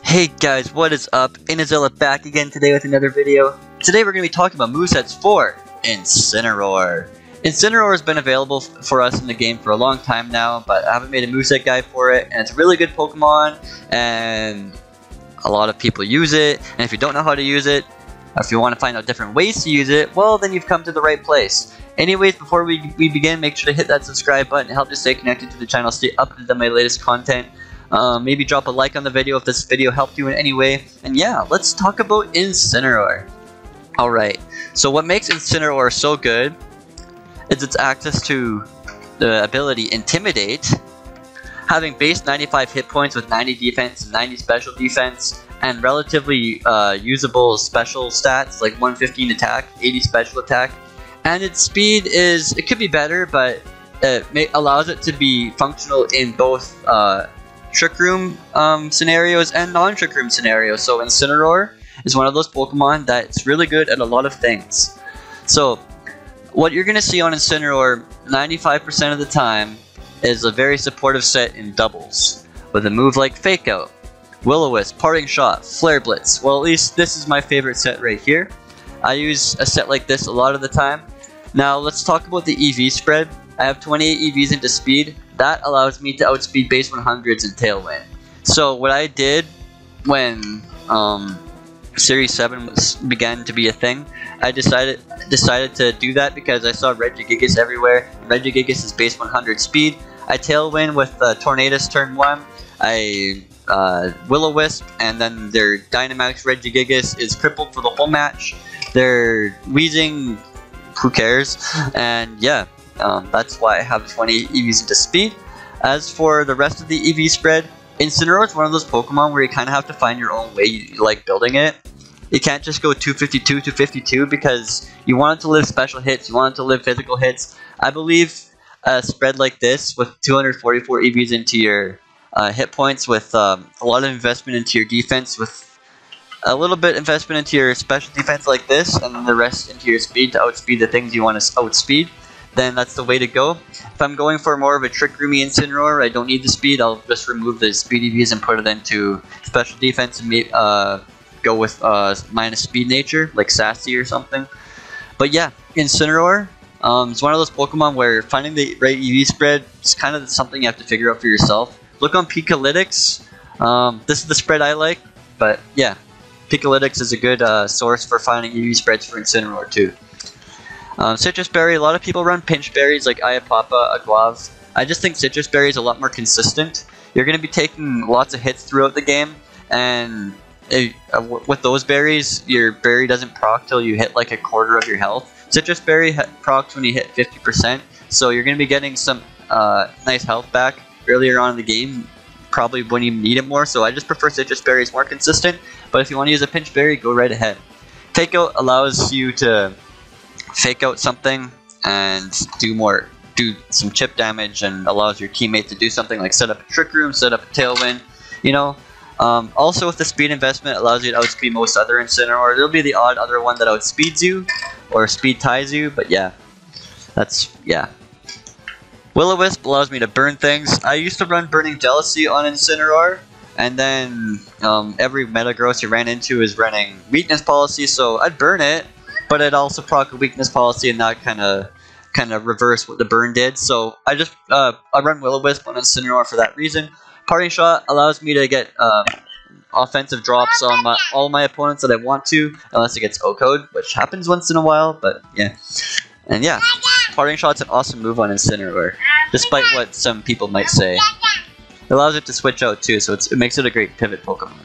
Hey guys, what is up? Inazilla back again today with another video. Today we're going to be talking about movesets for Incineroar. Incineroar has been available for us in the game for a long time now, but I haven't made a moveset guide for it, and it's a really good Pokemon, and a lot of people use it, and if you don't know how to use it, if you want to find out different ways to use it, well then you've come to the right place. Anyways, before we begin, make sure to hit that subscribe button to help to stay connected to the channel, stay updated on my latest content. Maybe drop a like on the video if this video helped you in any way. And yeah, let's talk about Incineroar. Alright, so what makes Incineroar so good is its access to the ability Intimidate, having base 95 hit points with 90 defense and 90 special defense, and relatively usable special stats like 115 attack, 80 special attack. And its speed it could be better, but it allows it to be functional in both Trick Room scenarios and non-Trick Room scenarios. So Incineroar is one of those Pokemon that's really good at a lot of things. So what you're going to see on Incineroar 95% of the time is a very supportive set in doubles, with a move like Fake Out, Will-O-Wisp, Parting Shot, Flare Blitz. Well, at least this is my favorite set right here. I use a set like this a lot of the time. Now let's talk about the EV spread. I have 28 EVs into speed. That allows me to outspeed base 100s and Tailwind. So what I did when Series 7 began to be a thing, I decided to do that because I saw Regigigas everywhere. Regigigas is base 100 speed. I Tailwind with Tornadus turn 1. I Will-O-Wisp, and then their Dynamax Regigigas is crippled for the whole match. Their Weezing, who cares? And yeah. That's why I have 20 EVs into speed. As for the rest of the EV spread, Incineroar is one of those Pokemon where you kind of have to find your own way you like building it. You can't just go 252, 252 because you want it to live special hits, you want it to live physical hits. I believe a spread like this with 244 EVs into your hit points, with a lot of investment into your defense, with a little bit investment into your special defense like this, and then the rest into your speed to outspeed the things you want to outspeed, then that's the way to go. If I'm going for more of a Trick Roomy Incineroar, I don't need the speed, I'll just remove the speed EVs and put it into special defense and go with minus speed nature, like Sassy or something. But yeah, Incineroar is one of those Pokemon where finding the right EV spread is kind of something you have to figure out for yourself. Look on Pikalytics. This is the spread I like, but yeah, Pikalytics is a good source for finding EV spreads for Incineroar too. Citrus Berry, a lot of people run pinch berries like Ayapapa, Aguav. I just think Citrus Berry is a lot more consistent. You're going to be taking lots of hits throughout the game, and with those berries, your berry doesn't proc till you hit like a quarter of your health. Citrus Berry procs when you hit 50%, so you're going to be getting some nice health back earlier on in the game, probably when you need it more, so I just prefer Citrus Berry, it's more consistent, but if you want to use a pinch berry, go right ahead. Fake Out allows you to fake out something and do some chip damage, and allows your teammate to do something like set up a Trick Room, set up a Tailwind, you know. Also with the speed investment, it allows you to outspeed most other Incineroar. There'll be the odd other one that outspeeds you or speed ties you, but yeah, Will-O-Wisp allows me to burn things. I used to run Burning Jealousy on Incineroar, and then every Metagross you ran into is running Weakness Policy, so I'd burn it, but it also proc a Weakness Policy, and that kind of reverse what the burn did. So I just I run Will-O-Wisp on Incineroar for that reason. Parting Shot allows me to get offensive drops on all my opponents that I want to, unless it gets O-Code, which happens once in a while. But yeah, and yeah, Parting Shot's an awesome move on Incineroar, despite what some people might say. It allows it to switch out too, so it makes it a great pivot Pokemon.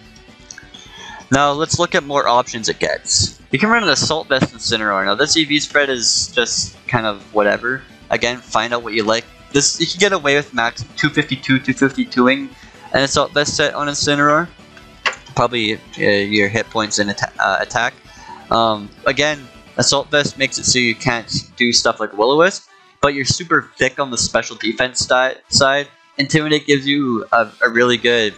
Now let's look at more options it gets. You can run an Assault Vest Incineroar. Now this EV spread is just kind of whatever. Again, find out what you like. This you can get away with max 252, 252ing an Assault Vest set on Incineroar. Probably your hit points in attack. Again, Assault Vest makes it so you can't do stuff like Will-O-Wisp, but you're super thick on the special defense side. Intimidate gives you a really good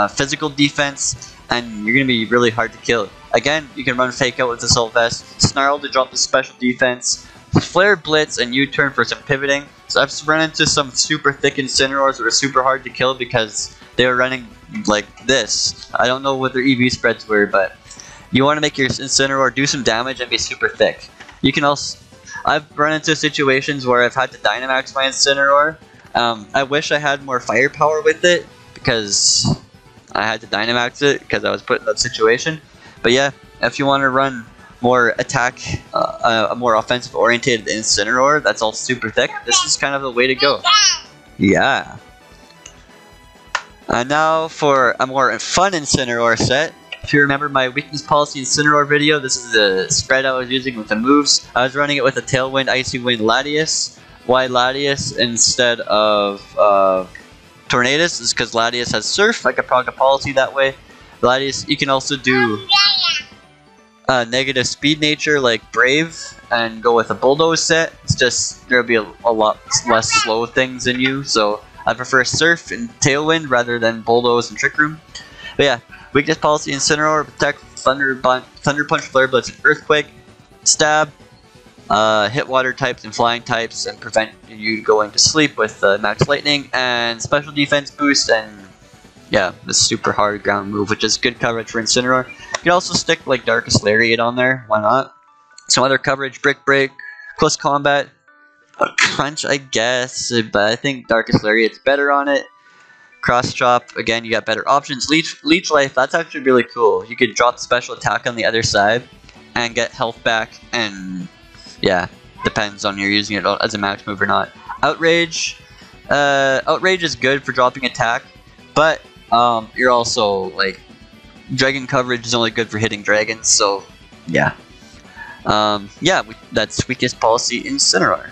physical defense, and you're going to be really hard to kill. Again, you can run Fake Out with Assault Vest, Snarl to drop the special defense, Flare Blitz, and U-turn for some pivoting. So I've run into some super thick Incineroars that are super hard to kill because they were running like this. I don't know what their EV spreads were, but you want to make your Incineroar do some damage and be super thick. You can also, I've run into situations where I've had to Dynamax my Incineroar. I wish I had more firepower with it because I had to Dynamax it because I was put in that situation. But yeah, if you want to run more attack, a more offensive oriented Incineroar that's all super thick, this is kind of the way to go. Yeah. And now for a more fun Incineroar set. If you remember my weakness policy Incineroar video, this is the spread I was using with the moves. I was running it with a Tailwind, Icy Wind, Latias. Why Latias instead of Tornadus is because Latias has Surf. I could prog a policy that way. Latias, you can also do negative speed nature like Brave and go with a Bulldoze set. It's just there'll be a lot less slow things in you, so I prefer Surf and Tailwind rather than Bulldoze and Trick Room. But yeah, weakness policy Incineroar, Protect, Thunder Punch, Flare Blitz, and Earthquake, Stab, hit water types and flying types, and prevent you going to sleep with Max Lightning, and special defense boost, and yeah, the super hard ground move, which is good coverage for Incineroar. You can also stick like Darkest Lariat on there, why not? Some other coverage, Brick Break, Close Combat, Crunch I guess, but I think Darkest Lariat's better on it. Cross Chop, again you got better options. Leech Life, that's actually really cool. You could drop special attack on the other side and get health back, and yeah, depends on you're using it as a max move or not. Outrage, Outrage is good for dropping attack, but you're also like dragon coverage is only good for hitting dragons, so yeah. That's weakest policy Incineroar.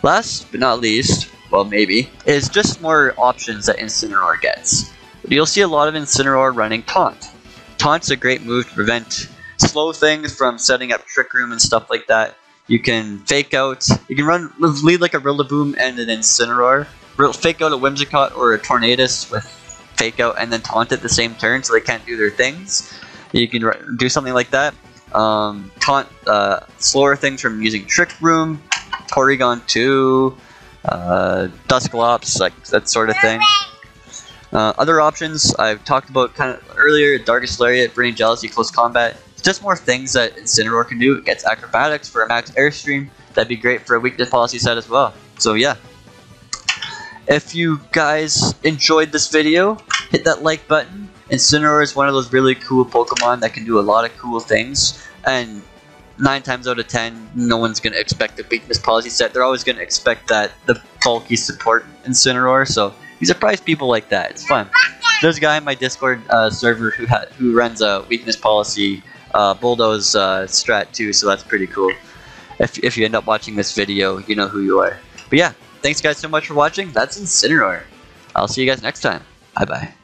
Last but not least, well maybe, is just more options that Incineroar gets. You'll see a lot of Incineroar running Taunt. Taunt's a great move to prevent slow things from setting up Trick Room and stuff like that. You can fake out, you can lead like a Rillaboom and an Incineroar. Fake out a Whimsicott or a Tornadus with fake out and then taunt at the same turn so they can't do their things. You can do something like that. Taunt slower things from using Trick Room, Porygon 2, Dusclops, like that sort of thing. Other options I've talked about kind of earlier: Darkest Lariat, Burning Jealousy, Close Combat. It's just more things that Incineroar can do. It gets Acrobatics for a max Airstream. That'd be great for a weakness policy set as well. So yeah. If you guys enjoyed this video, hit that like button. Incineroar is one of those really cool Pokemon that can do a lot of cool things, and 9 times out of 10, no one's going to expect a weakness policy set. They're always going to expect that the bulky support Incineroar, so you surprise people like that. It's fun. There's a guy in my Discord server who runs a weakness policy Bulldoze strat too, so that's pretty cool. If you end up watching this video, you know who you are. But yeah, thanks guys so much for watching. That's Incineroar. I'll see you guys next time. Bye bye.